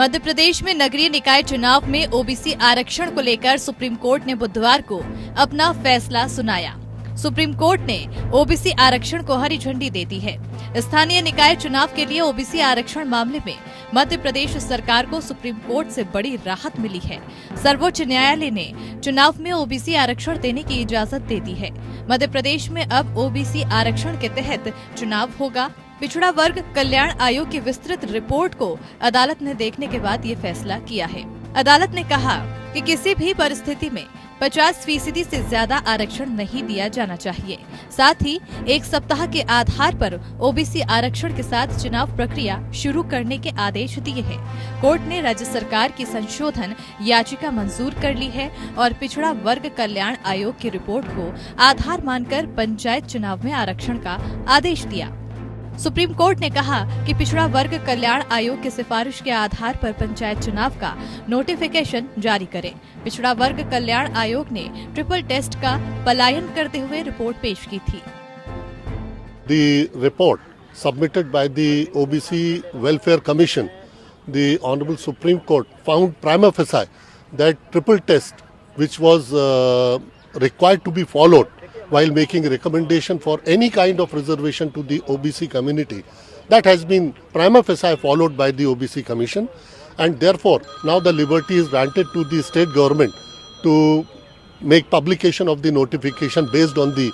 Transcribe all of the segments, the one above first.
मध्य प्रदेश में नगरीय निकाय चुनाव में ओबीसी आरक्षण को लेकर सुप्रीम कोर्ट ने बुधवार को अपना फैसला सुनाया। सुप्रीम कोर्ट ने ओबीसी आरक्षण को हरी झंडी दे दी है। स्थानीय निकाय चुनाव के लिए ओबीसी आरक्षण मामले में मध्य प्रदेश सरकार को सुप्रीम कोर्ट से बड़ी राहत मिली है। सर्वोच्च न्यायालय ने चुनाव में ओबीसी आरक्षण देने की इजाजत दे दी है। मध्य प्रदेश में अब ओबीसी आरक्षण के तहत चुनाव होगा। पिछड़ा वर्ग कल्याण आयोग की विस्तृत रिपोर्ट को अदालत ने देखने के बाद ये फैसला किया है। अदालत ने कहा कि किसी भी परिस्थिति में 50% से ज्यादा आरक्षण नहीं दिया जाना चाहिए। साथ ही एक सप्ताह के आधार पर ओबीसी आरक्षण के साथ चुनाव प्रक्रिया शुरू करने के आदेश दिए हैं। कोर्ट ने राज्य सरकार की संशोधन याचिका मंजूर कर ली है और पिछड़ा वर्ग कल्याण आयोग की रिपोर्ट को आधार मानकर पंचायत चुनाव में आरक्षण का आदेश दिया। सुप्रीम कोर्ट ने कहा कि पिछड़ा वर्ग कल्याण आयोग की सिफारिश के आधार पर पंचायत चुनाव का नोटिफिकेशन जारी करे। पिछड़ा वर्ग कल्याण आयोग ने ट्रिपल टेस्ट का पलायन करते हुए रिपोर्ट पेश की थी। The report submitted by the OBC Welfare Commission, the Honorable Supreme Court found prima facie that triple test, which was required to be followed while making a recommendation for any kind of reservation to the OBC community, that has been prima facie followed by the OBC Commission, and therefore now the liberty is granted to the state government to make publication of the notification based on the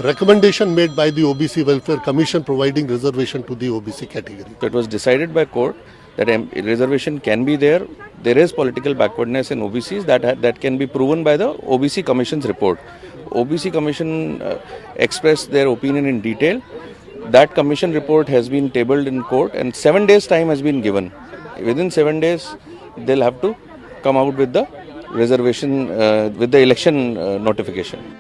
recommendation made by the OBC Welfare Commission providing reservation to the OBC category. It was decided by court that reservation can be there. There is political backwardness in OBCs that can be proven by the OBC Commission's report. OBC Commission expressed their opinion in detail. That commission report has been tabled in court and 7 days time has been given. Within 7 days, they'll have to come out with the reservation, with the election notification.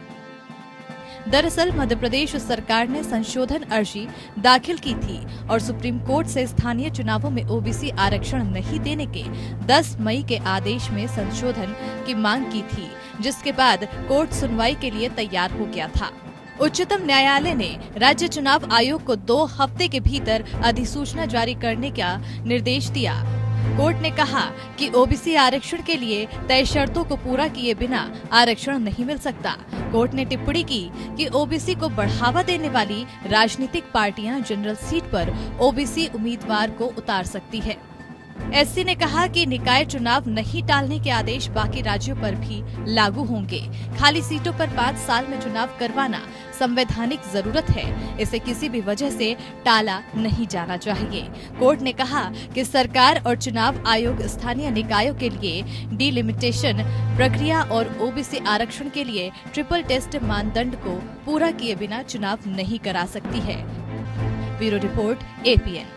दरअसल मध्य प्रदेश सरकार ने संशोधन अर्जी दाखिल की थी और supreme court से स्थानीय चुनावों में ओबीसी आरक्षण नहीं देने के 10 मई के आदेश में संशोधन की मांग की थी, जिसके बाद कोर्ट सुनवाई के लिए तैयार हो गया था। उच्चतम न्यायालय ने राज्य चुनाव आयोग को 2 हफ्ते के भीतर अधिसूचना जारी करने का निर्देश दिया। कोर्ट ने कहा कि ओबीसी आरक्षण के लिए तय शर्तों को पूरा किए बिना आरक्षण नहीं मिल सकता। कोर्ट ने टिप्पणी की कि ओबीसी को बढ़ावा देने वाली राजनीतिक पार्टियां जनरल सीट पर ओबीसी उम्मीदवार को उतार सकती है। एससी ने कहा कि निकाय चुनाव नहीं टालने के आदेश बाकी राज्यों पर भी लागू होंगे। खाली सीटों पर 5 साल में चुनाव करवाना संवैधानिक जरूरत है, इसे किसी भी वजह से टाला नहीं जाना चाहिए। कोर्ट ने कहा कि सरकार और चुनाव आयोग स्थानीय निकायों के लिए डिलिमिटेशन प्रक्रिया और ओबीसी आरक्षण के लिए ट्रिपल टेस्ट मानदंड को पूरा किए बिना चुनाव नहीं करा सकती है। Bureau report APN।